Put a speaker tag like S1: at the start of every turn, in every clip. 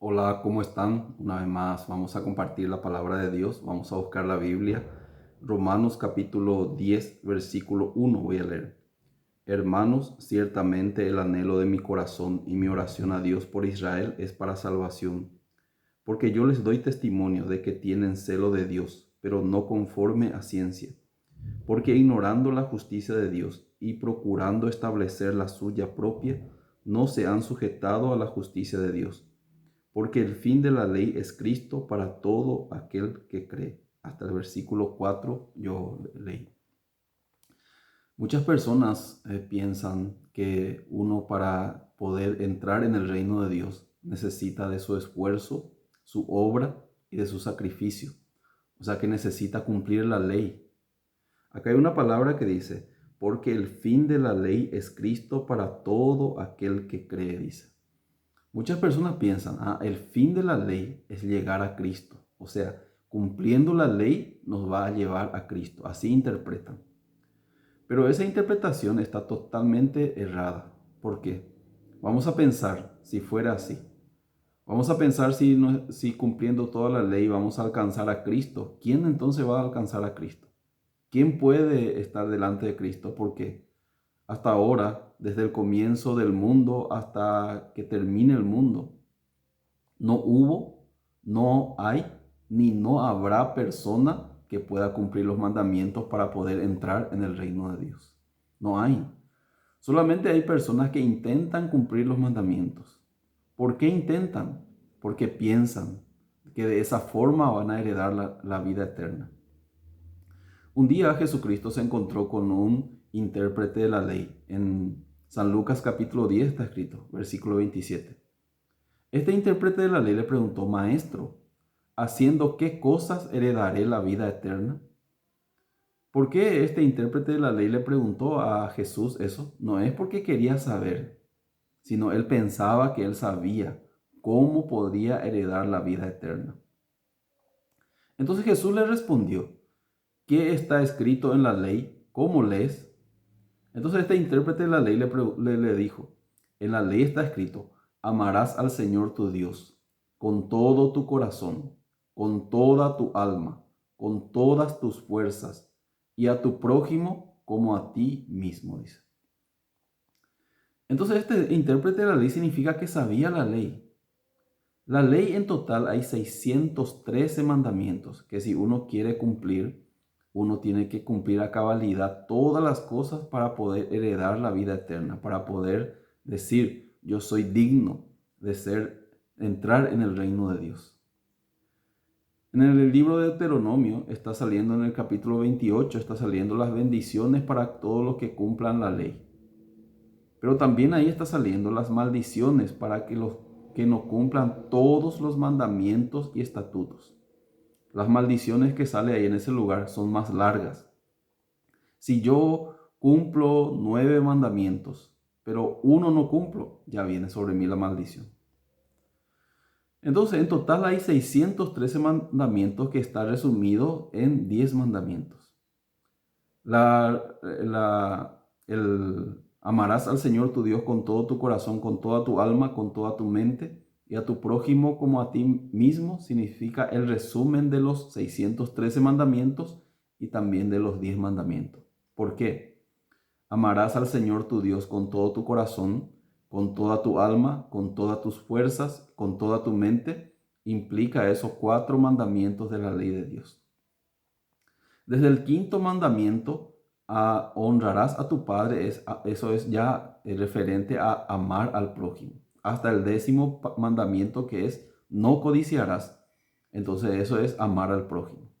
S1: Hola, ¿cómo están? Una vez más vamos a compartir la palabra de Dios, vamos a buscar la Biblia. Romanos capítulo 10, versículo 1 voy a leer. Hermanos, ciertamente el anhelo de mi corazón y mi oración a Dios por Israel es para salvación, porque yo les doy testimonio de que tienen celo de Dios, pero no conforme a ciencia, porque ignorando la justicia de Dios y procurando establecer la suya propia, no se han sujetado a la justicia de Dios, porque el fin de la ley es Cristo para todo aquel que cree. Hasta el versículo 4 yo leí. Muchas personas piensan que uno para poder entrar en el reino de Dios necesita de su esfuerzo, su obra y de su sacrificio. O sea que necesita cumplir la ley. Acá hay una palabra que dice, porque el fin de la ley es Cristo para todo aquel que cree, dice. Muchas personas piensan, el fin de la ley es llegar a Cristo. O sea, cumpliendo la ley nos va a llevar a Cristo. Así interpretan. Pero esa interpretación está totalmente errada. ¿Por qué? Vamos a pensar si fuera así. Vamos a pensar si cumpliendo toda la ley vamos a alcanzar a Cristo. ¿Quién entonces va a alcanzar a Cristo? ¿Quién puede estar delante de Cristo? Porque hasta ahora, desde el comienzo del mundo hasta que termine el mundo, no hubo, no hay, ni no habrá persona que pueda cumplir los mandamientos para poder entrar en el reino de Dios. No hay. Solamente hay personas que intentan cumplir los mandamientos. ¿Por qué intentan? Porque piensan que de esa forma van a heredar la vida eterna. Un día Jesucristo se encontró con un intérprete de la ley. En San Lucas capítulo 10 está escrito, versículo 27. Este intérprete de la ley le preguntó, Maestro, ¿haciendo qué cosas heredaré la vida eterna? ¿Por qué este intérprete de la ley le preguntó a Jesús eso? No es porque quería saber, sino él pensaba que él sabía cómo podría heredar la vida eterna. Entonces Jesús le respondió, ¿qué está escrito en la ley? ¿Cómo lees? Entonces este intérprete de la ley le dijo, en la ley está escrito, amarás al Señor tu Dios con todo tu corazón, con toda tu alma, con todas tus fuerzas, y a tu prójimo como a ti mismo, dice. Entonces este intérprete de la ley significa que sabía la ley. La ley en total hay 613 mandamientos que si uno quiere cumplir, uno tiene que cumplir a cabalidad todas las cosas para poder heredar la vida eterna, para poder decir, yo soy digno de entrar en el reino de Dios. En el libro de Deuteronomio está saliendo en el capítulo 28, está saliendo las bendiciones para todos los que cumplan la ley. Pero también ahí está saliendo las maldiciones para que los que no cumplan todos los mandamientos y estatutos. Las maldiciones que sale ahí en ese lugar son más largas. Si yo cumplo 9 mandamientos, pero uno no cumplo, ya viene sobre mí la maldición. Entonces, en total hay 613 mandamientos que está resumido en 10 mandamientos. Amarás al Señor tu Dios con todo tu corazón, con toda tu alma, con toda tu mente, y a tu prójimo como a ti mismo, significa el resumen de los 613 mandamientos y también de los 10 mandamientos. ¿Por qué? Amarás al Señor tu Dios con todo tu corazón, con toda tu alma, con todas tus fuerzas, con toda tu mente, implica esos 4 mandamientos de la ley de Dios. Desde el quinto mandamiento, honrarás a tu padre, eso es ya referente a amar al prójimo. Hasta el 10º mandamiento, que es no codiciarás, entonces eso es amar al prójimo.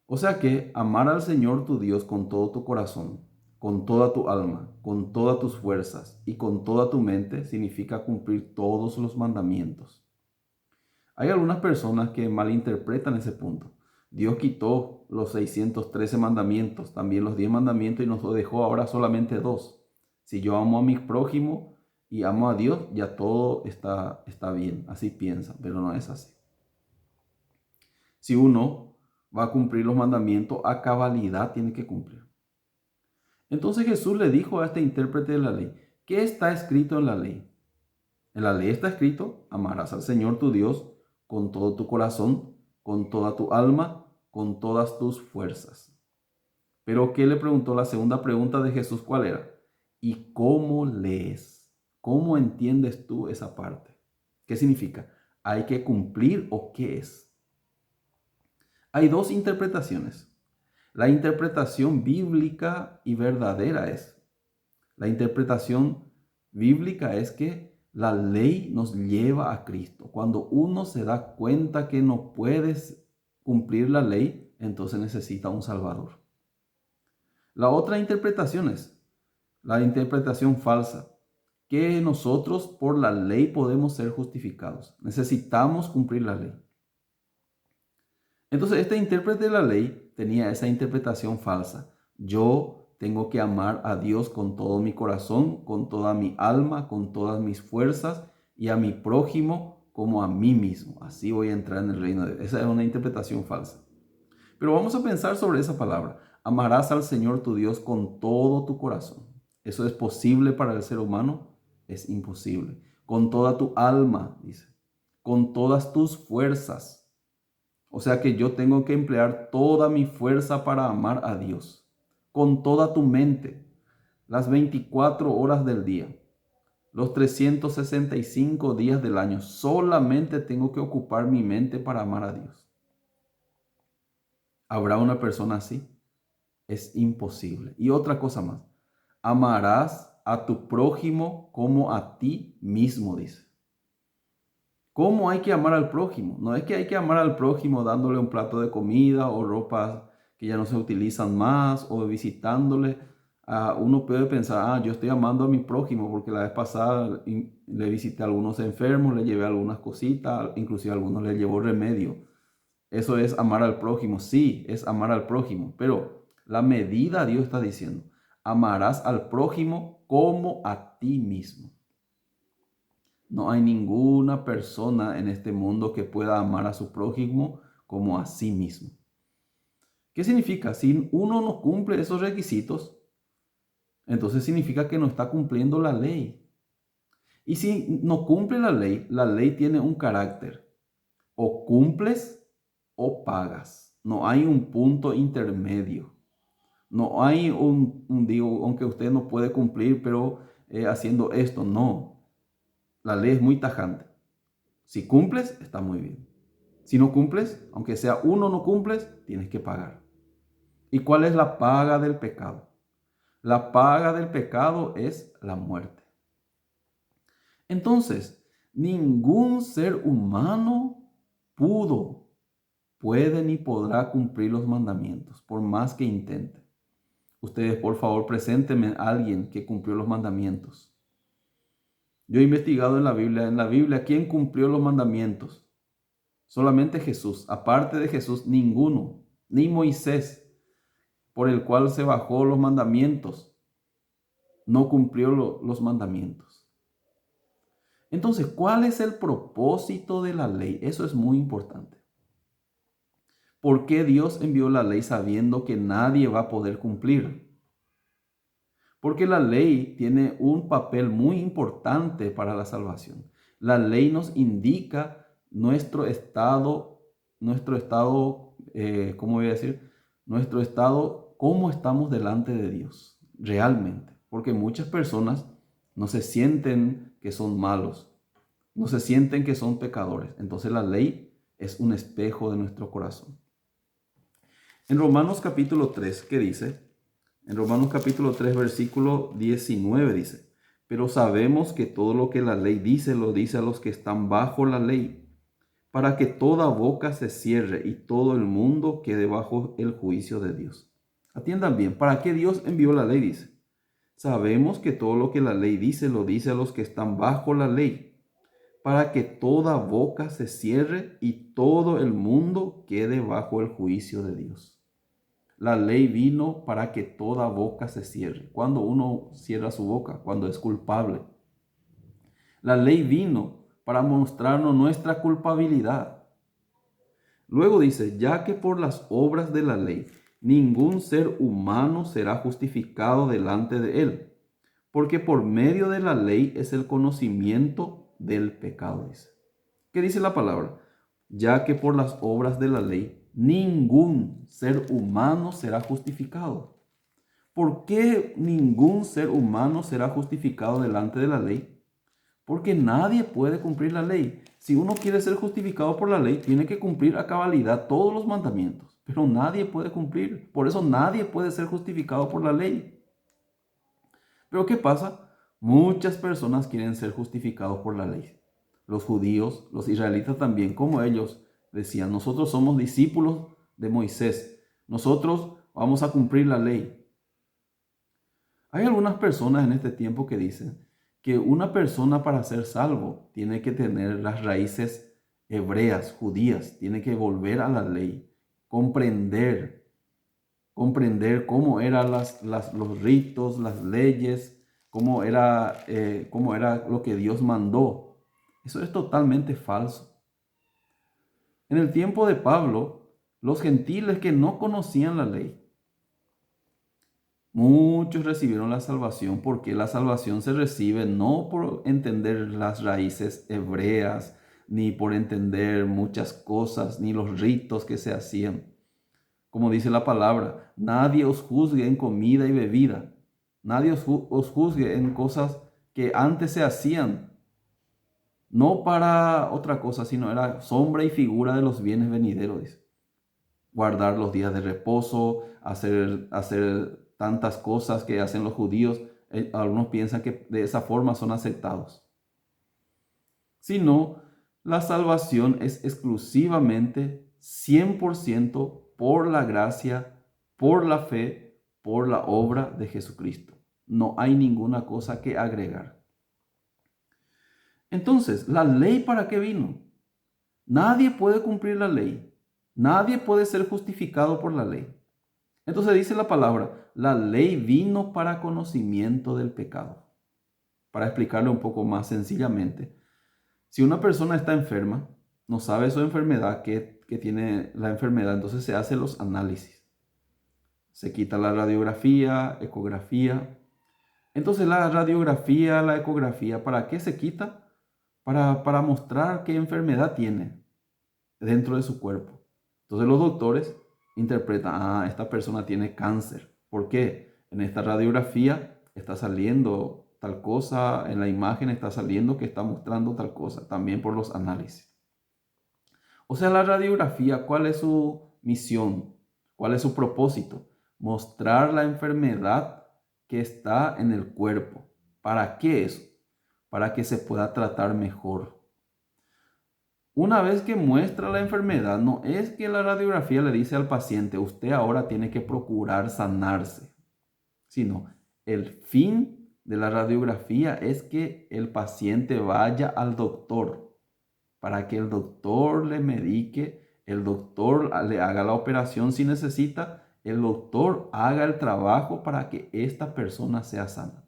S1: O sea que amar al Señor tu Dios con todo tu corazón, con toda tu alma, con todas tus fuerzas y con toda tu mente significa cumplir todos los mandamientos. Hay algunas personas que malinterpretan ese punto. Dios quitó los 613 mandamientos, también los 10 mandamientos y nos dejó ahora solamente 2. Si yo amo a mi prójimo y amo a Dios, ya todo está bien. Así piensan, pero no es así. Si uno va a cumplir los mandamientos a cabalidad, tiene que cumplir. Entonces Jesús le dijo a este intérprete de la ley, ¿qué está escrito en la ley? En la ley está escrito, amarás al Señor tu Dios con todo tu corazón, con toda tu alma, con todas tus fuerzas. Pero ¿qué le preguntó la segunda pregunta de Jesús? ¿Cuál era? ¿Y cómo lees? ¿Cómo entiendes tú esa parte? ¿Qué significa? ¿Hay que cumplir o qué es? Hay dos interpretaciones. La interpretación bíblica y verdadera es. La interpretación bíblica es que la ley nos lleva a Cristo. Cuando uno se da cuenta que no puedes cumplir la ley, entonces necesita un Salvador. La otra interpretación es la interpretación falsa, que nosotros por la ley podemos ser justificados. Necesitamos cumplir la ley. Entonces, este intérprete de la ley tenía esa interpretación falsa. Yo tengo que amar a Dios con todo mi corazón, con toda mi alma, con todas mis fuerzas y a mi prójimo como a mí mismo. Así voy a entrar en el reino de Dios. Esa es una interpretación falsa. Pero vamos a pensar sobre esa palabra. Amarás al Señor tu Dios con todo tu corazón. ¿Eso es posible para el ser humano? Es imposible. Con toda tu alma, dice. Con todas tus fuerzas. O sea que yo tengo que emplear toda mi fuerza para amar a Dios. Con toda tu mente. Las 24 horas del día. Los 365 días del año. Solamente tengo que ocupar mi mente para amar a Dios. ¿Habrá una persona así? Es imposible. Y otra cosa más. Amarás a tu prójimo como a ti mismo, dice. ¿Cómo hay que amar al prójimo? No es que hay que amar al prójimo dándole un plato de comida o ropas que ya no se utilizan más o visitándole. Uno puede pensar, yo estoy amando a mi prójimo porque la vez pasada le visité a algunos enfermos, le llevé algunas cositas, inclusive a algunos le llevó remedio. Eso es amar al prójimo, sí, es amar al prójimo, pero la medida Dios está diciendo, amarás al prójimo como a ti mismo. No hay ninguna persona en este mundo que pueda amar a su prójimo como a sí mismo. ¿Qué significa? Si uno no cumple esos requisitos, entonces significa que no está cumpliendo la ley. Y si no cumple la ley tiene un carácter. O cumples o pagas. No hay un punto intermedio. No hay digo, aunque usted no puede cumplir, pero haciendo esto, no. La ley es muy tajante. Si cumples, está muy bien. Si no cumples, aunque sea uno no cumples, tienes que pagar. ¿Y cuál es la paga del pecado? La paga del pecado es la muerte. Entonces, ningún ser humano puede ni podrá cumplir los mandamientos, por más que intente. Ustedes, por favor, preséntenme a alguien que cumplió los mandamientos. Yo he investigado en la Biblia, ¿quién cumplió los mandamientos? Solamente Jesús. Aparte de Jesús, ninguno, ni Moisés, por el cual se bajó los mandamientos, no cumplió los mandamientos. Entonces, ¿cuál es el propósito de la ley? Eso es muy importante. ¿Por qué Dios envió la ley sabiendo que nadie va a poder cumplir? Porque la ley tiene un papel muy importante para la salvación. La ley nos indica nuestro estado, ¿cómo voy a decir? Nuestro estado, cómo estamos delante de Dios, realmente. Porque muchas personas no se sienten que son malos, no se sienten que son pecadores. Entonces la ley es un espejo de nuestro corazón. En Romanos capítulo 3, ¿qué dice? En Romanos capítulo 3, versículo 19 dice, pero sabemos que todo lo que la ley dice, lo dice a los que están bajo la ley, para que toda boca se cierre y todo el mundo quede bajo el juicio de Dios. Atiendan bien, ¿para qué Dios envió la ley? Dice, sabemos que todo lo que la ley dice, lo dice a los que están bajo la ley, para que toda boca se cierre y todo el mundo quede bajo el juicio de Dios. La ley vino para que toda boca se cierre. Cuando uno cierra su boca, cuando es culpable. La ley vino para mostrarnos nuestra culpabilidad. Luego dice, ya que por las obras de la ley ningún ser humano será justificado delante de él, porque por medio de la ley es el conocimiento del pecado, dice. ¿Qué dice la palabra? Ya que por las obras de la ley ningún ser humano será justificado. ¿Por qué ningún ser humano será justificado delante de la ley? Porque nadie puede cumplir la ley. Si uno quiere ser justificado por la ley, tiene que cumplir a cabalidad todos los mandamientos. Pero nadie puede cumplir. Por eso nadie puede ser justificado por la ley. Pero ¿qué pasa? Muchas personas quieren ser justificados por la ley. Los judíos, los israelitas también, como ellos decían, nosotros somos discípulos de Moisés. Nosotros vamos a cumplir la ley. Hay algunas personas en este tiempo que dicen que una persona para ser salvo tiene que tener las raíces hebreas, judías, tiene que volver a la ley, comprender cómo eran los ritos, las leyes, cómo era lo que Dios mandó. Eso es totalmente falso. En el tiempo de Pablo, los gentiles que no conocían la ley, muchos recibieron la salvación, porque la salvación se recibe no por entender las raíces hebreas, ni por entender muchas cosas, ni los ritos que se hacían. Como dice la palabra, nadie os juzgue en comida y bebida. Nadie os juzgue en cosas que antes se hacían, no para otra cosa, sino era sombra y figura de los bienes venideros, dice. Guardar los días de reposo, hacer tantas cosas que hacen los judíos. Algunos piensan que de esa forma son aceptados. Sino, la salvación es exclusivamente 100% por la gracia, por la fe, por la obra de Jesucristo. No hay ninguna cosa que agregar. Entonces, ¿la ley para qué vino? Nadie puede cumplir la ley. Nadie puede ser justificado por la ley. Entonces dice la palabra, la ley vino para conocimiento del pecado. Para explicarlo un poco más sencillamente, si una persona está enferma, no sabe su enfermedad, que tiene la enfermedad, entonces se hacen los análisis. Se quita la radiografía, ecografía. Entonces la radiografía, la ecografía, ¿para qué se quita? Para mostrar qué enfermedad tiene dentro de su cuerpo. Entonces los doctores interpretan, esta persona tiene cáncer. ¿Por qué? En esta radiografía está saliendo tal cosa, en la imagen está saliendo que está mostrando tal cosa, también por los análisis. O sea, la radiografía, ¿cuál es su misión? ¿Cuál es su propósito? Mostrar la enfermedad que está en el cuerpo. ¿Para qué eso? Para que se pueda tratar mejor. Una vez que muestra la enfermedad, no es que la radiografía le dice al paciente, usted ahora tiene que procurar sanarse, sino el fin de la radiografía es que el paciente vaya al doctor para que el doctor le medique, el doctor le haga la operación si necesita, el doctor haga el trabajo para que esta persona sea sana.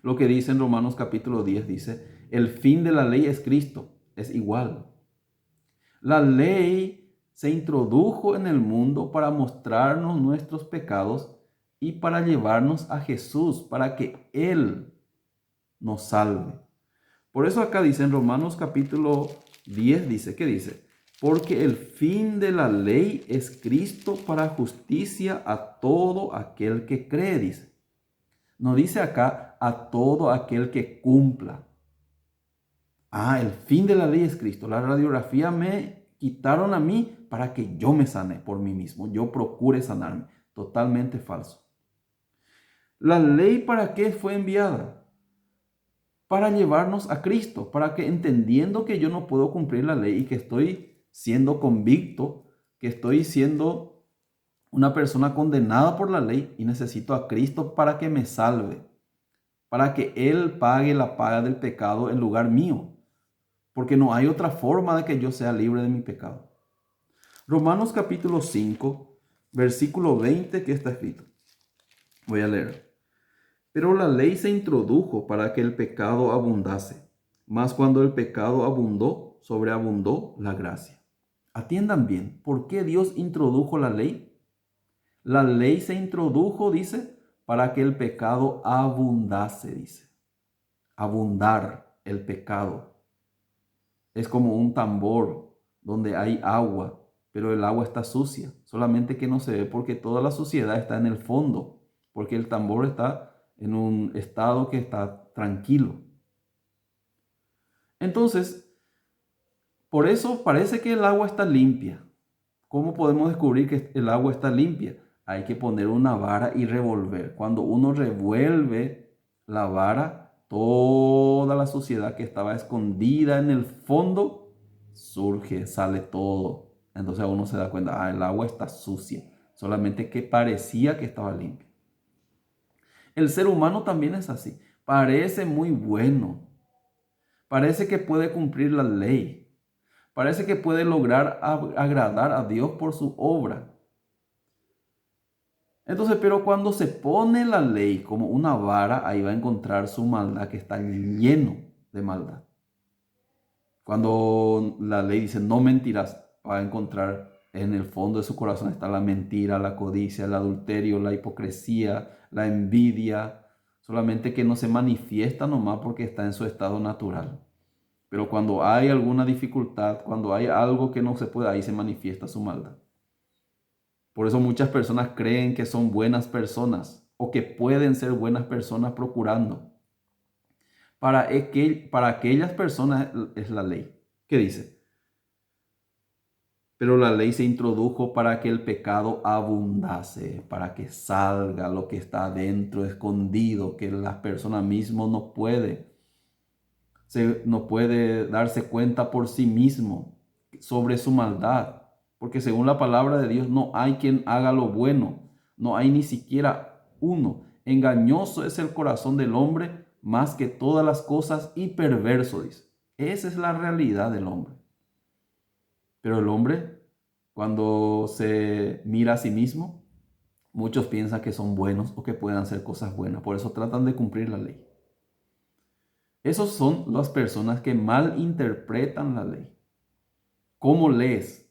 S1: Lo que dice en Romanos capítulo 10 dice, el fin de la ley es Cristo. Es igual. La ley se introdujo en el mundo para mostrarnos nuestros pecados y para llevarnos a Jesús, para que Él nos salve. Por eso acá dice en Romanos capítulo 10, dice, ¿qué dice? Porque el fin de la ley es Cristo para justicia a todo aquel que cree, dice. No dice acá a todo aquel que cumpla. El fin de la ley es Cristo. La radiografía me quitaron a mí para que yo me sane por mí mismo. Yo procure sanarme. Totalmente falso. ¿La ley para qué fue enviada? Para llevarnos a Cristo. Para que entendiendo que yo no puedo cumplir la ley y que estoy siendo convicto, que estoy siendo una persona condenada por la ley y necesito a Cristo para que me salve. Para que Él pague la paga del pecado en lugar mío. Porque no hay otra forma de que yo sea libre de mi pecado. Romanos capítulo 5, versículo 20, que está escrito. Voy a leer. Pero la ley se introdujo para que el pecado abundase. Mas cuando el pecado abundó, sobreabundó la gracia. Atiendan bien, ¿por qué Dios introdujo la ley? La ley se introdujo, dice, para que el pecado abundase, dice. Abundar. el pecado. Es como un tambor donde hay agua, pero el agua está sucia, solamente que no se ve porque toda la suciedad está en el fondo, porque el tambor está en un estado que está tranquilo. Entonces, por eso parece que el agua está limpia. ¿Cómo podemos descubrir que el agua está limpia? Hay que poner una vara y revolver. Cuando uno revuelve la vara, toda la suciedad que estaba escondida en el fondo surge, sale todo. Entonces uno se da cuenta, el agua está sucia, solamente que parecía que estaba limpia. El ser humano también es así. Parece muy bueno, parece que puede cumplir la ley, parece que puede lograr agradar a Dios por su obra. Entonces, pero cuando se pone la ley como una vara, ahí va a encontrar su maldad, que está lleno de maldad. Cuando la ley dice no mentirás, va a encontrar en el fondo de su corazón está la mentira, la codicia, el adulterio, la hipocresía, la envidia, solamente que no se manifiesta nomás porque está en su estado natural. Pero cuando hay alguna dificultad, cuando hay algo que no se puede, ahí se manifiesta su maldad. Por eso muchas personas creen que son buenas personas o que pueden ser buenas personas procurando. Para aquellas personas es la ley. ¿Qué dice? Pero la ley se introdujo para que el pecado abundase, para que salga lo que está dentro escondido, que la persona misma no puede darse cuenta por sí mismo sobre su maldad. Porque según la palabra de Dios no hay quien haga lo bueno, no hay ni siquiera uno. Engañoso es el corazón del hombre más que todas las cosas y perverso, dice. Esa es la realidad del hombre. Pero el hombre, cuando se mira a sí mismo, muchos piensan que son buenos o que pueden hacer cosas buenas. Por eso tratan de cumplir la ley. Esos son las personas que mal interpretan la ley. ¿Cómo lees?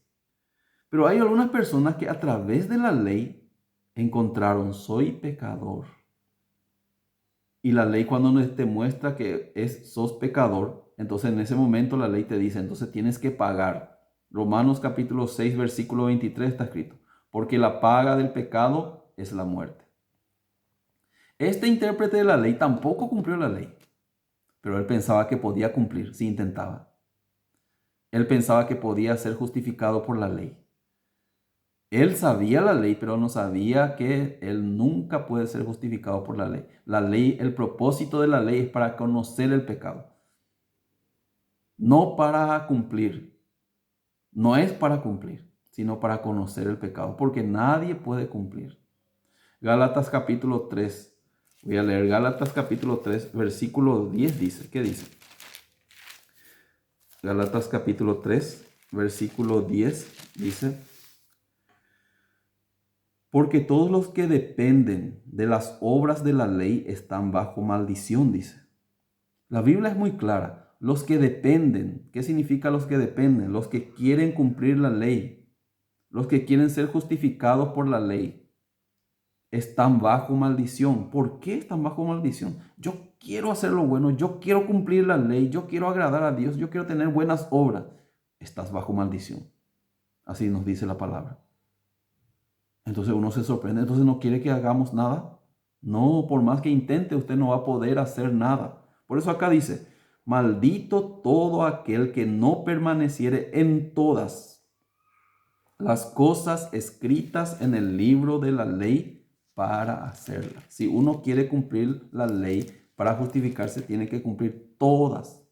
S1: Pero hay algunas personas que a través de la ley encontraron, soy pecador. Y la ley cuando te muestra que sos pecador, entonces en ese momento la ley te dice, entonces tienes que pagar. Romanos capítulo 6, versículo 23 está escrito, porque la paga del pecado es la muerte. Este intérprete de la ley tampoco cumplió la ley, pero él pensaba que podía cumplir si intentaba. Él pensaba que podía ser justificado por la ley. Él sabía la ley, pero no sabía que él nunca puede ser justificado por la ley. La ley, el propósito de la ley es para conocer el pecado, no para cumplir. No es para cumplir, sino para conocer el pecado, porque nadie puede cumplir. Gálatas capítulo 3. Voy a leer Gálatas capítulo 3, versículo 10 dice, ¿qué dice? Gálatas capítulo 3, versículo 10 dice, porque todos los que dependen de las obras de la ley están bajo maldición, dice. La Biblia es muy clara. Los que dependen, ¿qué significa los que dependen? Los que quieren cumplir la ley, los que quieren ser justificados por la ley, están bajo maldición. ¿Por qué están bajo maldición? Yo quiero hacer lo bueno, yo quiero cumplir la ley, yo quiero agradar a Dios, yo quiero tener buenas obras. Estás bajo maldición. Así nos dice la palabra. Entonces uno se sorprende, entonces no quiere que hagamos nada. No, por más que intente, usted no va a poder hacer nada. Por eso acá dice, maldito todo aquel que no permaneciere en todas las cosas escritas en el libro de la ley para hacerlas. Si uno quiere cumplir la ley para justificarse, tiene que cumplir todas.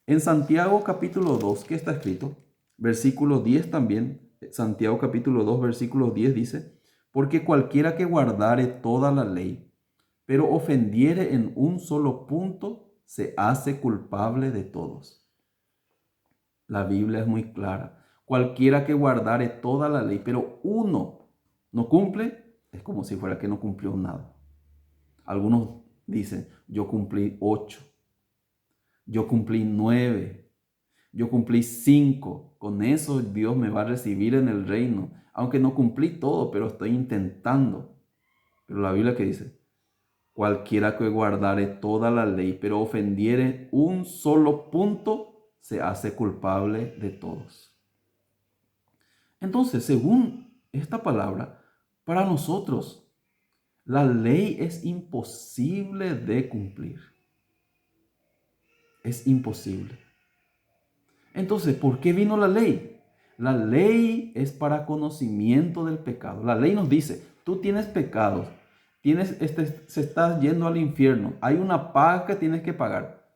S1: En Santiago capítulo 2, ¿qué está escrito? Versículo 10 también. Santiago capítulo 2, versículo 10 dice, porque cualquiera que guardare toda la ley, pero ofendiere en un solo punto, se hace culpable de todos. La Biblia es muy clara. Cualquiera que guardare toda la ley, pero uno no cumple, es como si fuera que no cumplió nada. Algunos dicen, yo cumplí 8, yo cumplí 9. Yo cumplí 5. Con eso Dios me va a recibir en el reino. Aunque no cumplí todo, pero estoy intentando. Pero la Biblia que dice, Cualquiera que guardare toda la ley, pero ofendiere un solo punto, se hace culpable de todos. Entonces, según esta palabra, para nosotros, la ley es imposible de cumplir. Es imposible. Entonces, ¿por qué vino la ley? La ley es para conocimiento del pecado. La ley nos dice, tú tienes pecados, se estás yendo al infierno, hay una paga que tienes que pagar.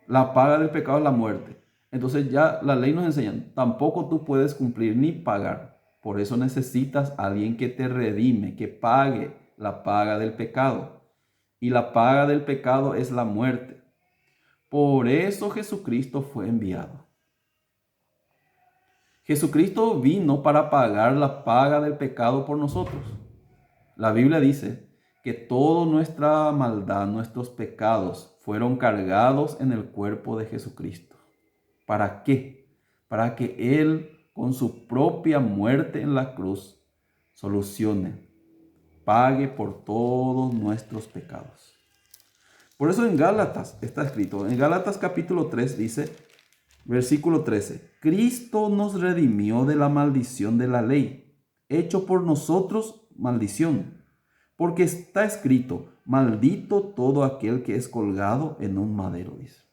S1: La paga del pecado es la muerte. Entonces ya la ley nos enseña, tampoco tú puedes cumplir ni pagar. Por eso necesitas a alguien que te redime, que pague la paga del pecado. Y la paga del pecado es la muerte. Por eso Jesucristo fue enviado. Jesucristo vino para pagar la paga del pecado por nosotros. La Biblia dice que toda nuestra maldad, nuestros pecados fueron cargados en el cuerpo de Jesucristo. ¿Para qué? Para que Él, con su propia muerte en la cruz, solucione, pague por todos nuestros pecados. Por eso en Gálatas está escrito, en Gálatas capítulo 3 dice, versículo 13, Cristo nos redimió de la maldición de la ley, hecho por nosotros maldición, porque está escrito, maldito todo aquel que es colgado en un madero, dice.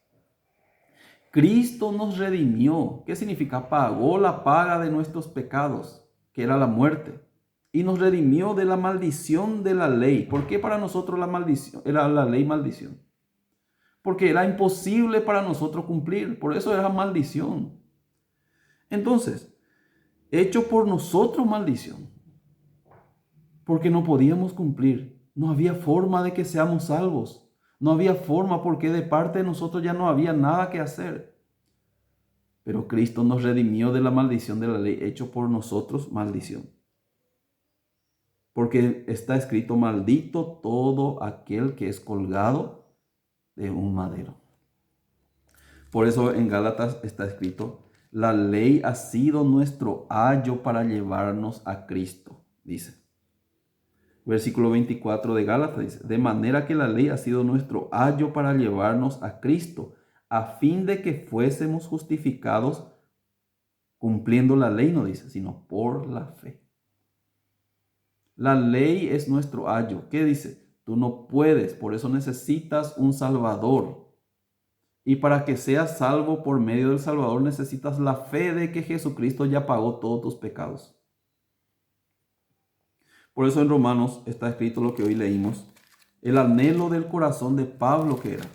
S1: Cristo nos redimió. ¿Qué significa? Pagó la paga de nuestros pecados, que era la muerte, y nos redimió de la maldición de la ley. ¿Por qué para nosotros la maldición era la ley maldición? Porque era imposible para nosotros cumplir, por eso era maldición. Entonces, hecho por nosotros maldición, porque no podíamos cumplir, no había forma de que seamos salvos. No había forma porque de parte de nosotros ya no había nada que hacer. Pero Cristo nos redimió de la maldición de la ley, hecho por nosotros maldición. Porque está escrito, maldito todo aquel que es colgado de un madero. Por eso en Gálatas está escrito, la ley ha sido nuestro ayo para llevarnos a Cristo, dice. Versículo 24 de Gálatas dice, de manera que la ley ha sido nuestro ayo para llevarnos a Cristo, a fin de que fuésemos justificados cumpliendo la ley, no dice, sino por la fe. La ley es nuestro ayo. ¿Qué dice? Tú no puedes, por eso necesitas un Salvador. Y para que seas salvo por medio del Salvador necesitas la fe de que Jesucristo ya pagó todos tus pecados. Por eso en Romanos está escrito lo que hoy leímos. El anhelo del corazón de Pablo que era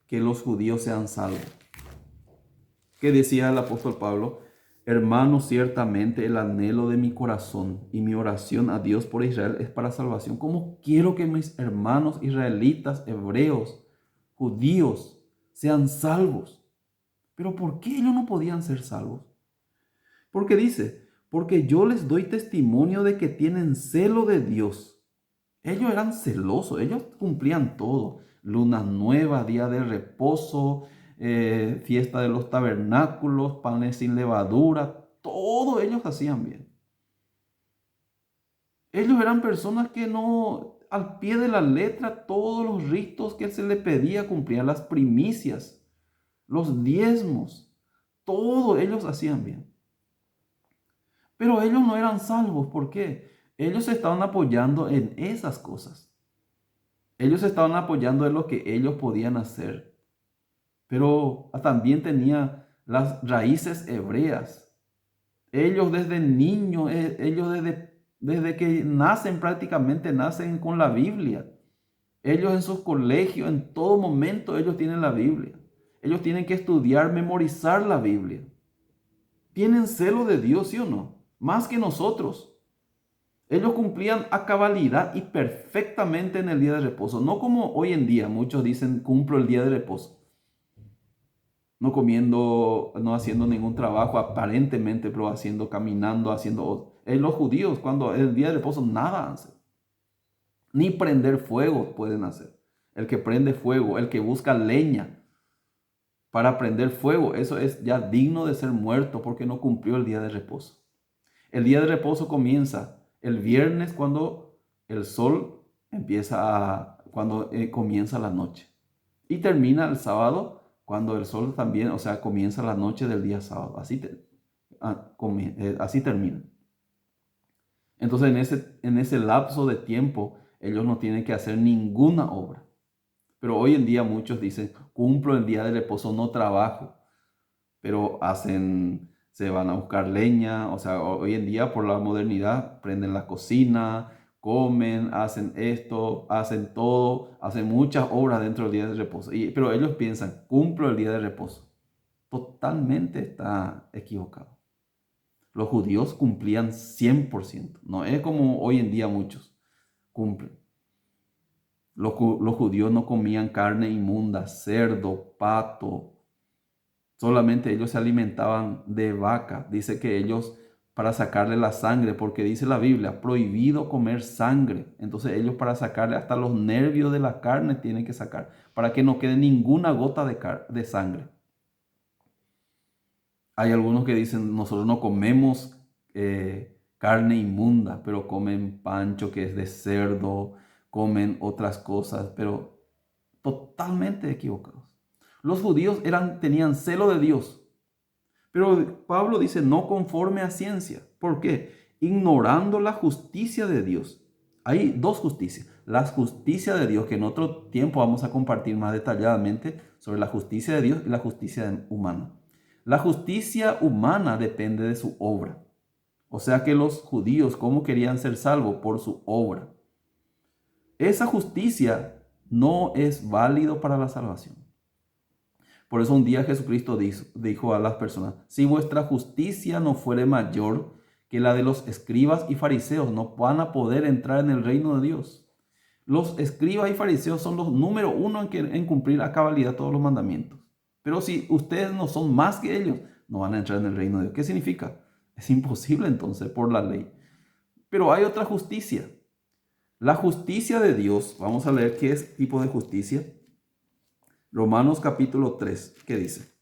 S1: que los judíos sean salvos. ¿Qué decía el apóstol Pablo? Hermanos, ciertamente el anhelo de mi corazón y mi oración a Dios por Israel es para salvación. ¿Cómo quiero que mis hermanos israelitas, hebreos, judíos sean salvos? Pero ¿por qué ellos no podían ser salvos? Porque dice, porque yo les doy testimonio de que tienen celo de Dios. Ellos eran celosos, ellos cumplían todo. Luna nueva, día de reposo, fiesta de los tabernáculos, panes sin levadura, todo ellos hacían bien. Ellos eran personas que no, al pie de la letra, todos los ritos que se le pedía cumplían, las primicias, los diezmos, todo ellos hacían bien. Pero ellos no eran salvos, ¿por qué? Ellos se estaban apoyando en esas cosas. Ellos se estaban apoyando en lo que ellos podían hacer. Pero también tenía las raíces hebreas. Ellos desde niños, ellos desde que nacen prácticamente nacen con la Biblia. Ellos en sus colegios, en todo momento ellos tienen la Biblia. Ellos tienen que estudiar, memorizar la Biblia. Tienen celo de Dios, ¿sí o no? Más que nosotros. Ellos cumplían a cabalidad y perfectamente en el día de reposo. No como hoy en día, muchos dicen, cumplo el día de reposo. No comiendo, no haciendo ningún trabajo aparentemente, pero haciendo, caminando, haciendo... los judíos, cuando el día de reposo, nada hacen. Ni prender fuego pueden hacer. El que prende fuego, el que busca leña para prender fuego, eso es ya digno de ser muerto porque no cumplió el día de reposo. El día de reposo comienza el viernes cuando el sol empieza a cuando comienza la noche. Y termina el sábado cuando el sol también, o sea, comienza la noche del día sábado. Así termina. Entonces en ese lapso de tiempo ellos no tienen que hacer ninguna obra. Pero hoy en día muchos dicen, cumplo el día de reposo, no trabajo. Pero se van a buscar leña, o sea, hoy en día por la modernidad prenden la cocina, comen, hacen esto, hacen todo, hacen muchas obras dentro del día de reposo. Pero ellos piensan, cumplo el día de reposo. Totalmente está equivocado. Los judíos cumplían 100%, no es como hoy en día muchos cumplen. Los judíos no comían carne inmunda, cerdo, pato. Solamente ellos se alimentaban de vaca. Dice que ellos, para sacarle la sangre, porque dice la Biblia, prohibido comer sangre. Entonces ellos, para sacarle hasta los nervios de la carne, tienen que sacar, para que no quede ninguna gota de sangre. Hay algunos que dicen, nosotros no comemos carne inmunda, pero comen pancho que es de cerdo, comen otras cosas, pero totalmente equivocados. Los judíos tenían celo de Dios, pero Pablo dice no conforme a ciencia. ¿Por qué? Ignorando la justicia de Dios. Hay dos justicias. La justicia de Dios, que en otro tiempo vamos a compartir más detalladamente sobre la justicia de Dios y la justicia humana. La justicia humana depende de su obra. O sea que los judíos, ¿cómo querían ser salvos? Por su obra. Esa justicia no es válido para la salvación. Por eso un día Jesucristo dijo a las personas, si vuestra justicia no fuere mayor que la de los escribas y fariseos, no van a poder entrar en el reino de Dios. Los escribas y fariseos son los número uno en cumplir a cabalidad todos los mandamientos. Pero si ustedes no son más que ellos, no van a entrar en el reino de Dios. ¿Qué significa? Es imposible entonces por la ley. Pero hay otra justicia. La justicia de Dios, vamos a leer qué es tipo de justicia. Romanos capítulo 3, ¿qué dice?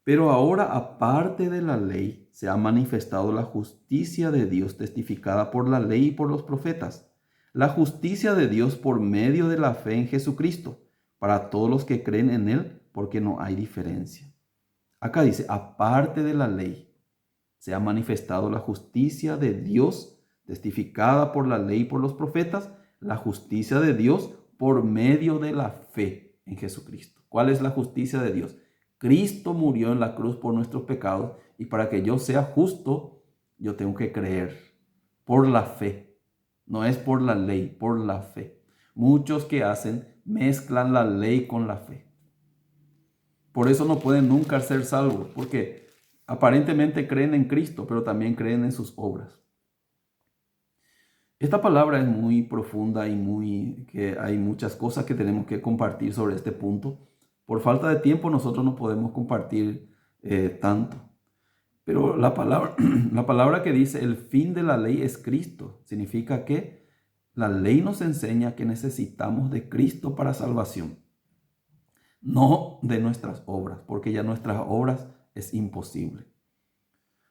S1: Pero ahora, aparte de la ley, se ha manifestado la justicia de Dios testificada por la ley y por los profetas. La justicia de Dios por medio de la fe en Jesucristo, para todos los que creen en Él, porque no hay diferencia. Acá dice, aparte de la ley, se ha manifestado la justicia de Dios testificada por la ley y por los profetas, la justicia de Dios por medio de la fe en Jesucristo. ¿Cuál es la justicia de Dios? Cristo murió en la cruz por nuestros pecados y para que yo sea justo, yo tengo que creer por la fe. No es por la ley, por la fe. Muchos que hacen mezclan la ley con la fe. Por eso no pueden nunca ser salvos, porque aparentemente creen en Cristo, pero también creen en sus obras. Esta palabra es muy profunda y que hay muchas cosas que tenemos que compartir sobre este punto. Por falta de tiempo nosotros no podemos compartir tanto. Pero la palabra que dice el fin de la ley es Cristo, significa que la ley nos enseña que necesitamos de Cristo para salvación, no de nuestras obras, porque ya nuestras obras es imposible.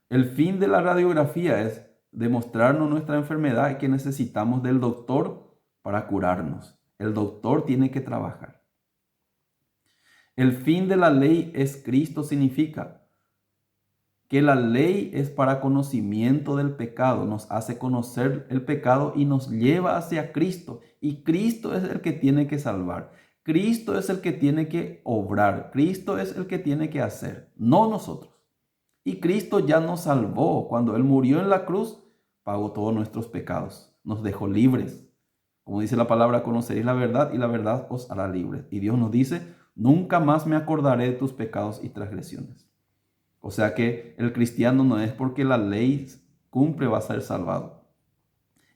S1: El fin de la radiografía es demostrarnos nuestra enfermedad y que necesitamos del doctor para curarnos. El doctor tiene que trabajar. El fin de la ley es Cristo, significa que la ley es para conocimiento del pecado, nos hace conocer el pecado y nos lleva hacia Cristo. Y Cristo es el que tiene que salvar. Cristo es el que tiene que obrar. Cristo es el que tiene que hacer, no nosotros. Y Cristo ya nos salvó. Cuando Él murió en la cruz, pagó todos nuestros pecados. Nos dejó libres. Como dice la palabra, conoceréis la verdad y la verdad os hará libres. Y Dios nos dice, nunca más me acordaré de tus pecados y transgresiones. O sea que el cristiano no es porque la ley cumple va a ser salvado.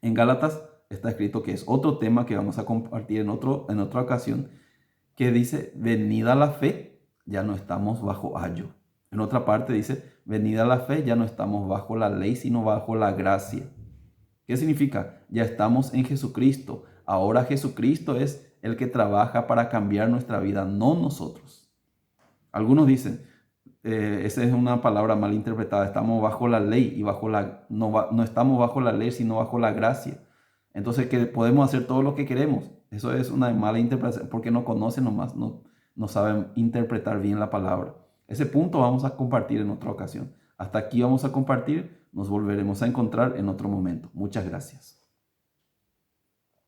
S1: En Gálatas está escrito que es otro tema que vamos a compartir en otra ocasión, que dice, venida la fe, ya no estamos bajo ayo. En otra parte dice, venida la fe, ya no estamos bajo la ley, sino bajo la gracia. ¿Qué significa? Ya estamos en Jesucristo. Ahora Jesucristo es el que trabaja para cambiar nuestra vida, no nosotros. Algunos dicen, esa es una palabra mal interpretada, estamos bajo la ley y no estamos bajo la ley, sino bajo la gracia. Entonces, que podemos hacer todo lo que queremos. Eso es una mala interpretación porque no conocen nomás, no saben interpretar bien la palabra. Ese punto vamos a compartir en otra ocasión. Hasta aquí vamos a compartir, nos volveremos a encontrar en otro momento. Muchas gracias.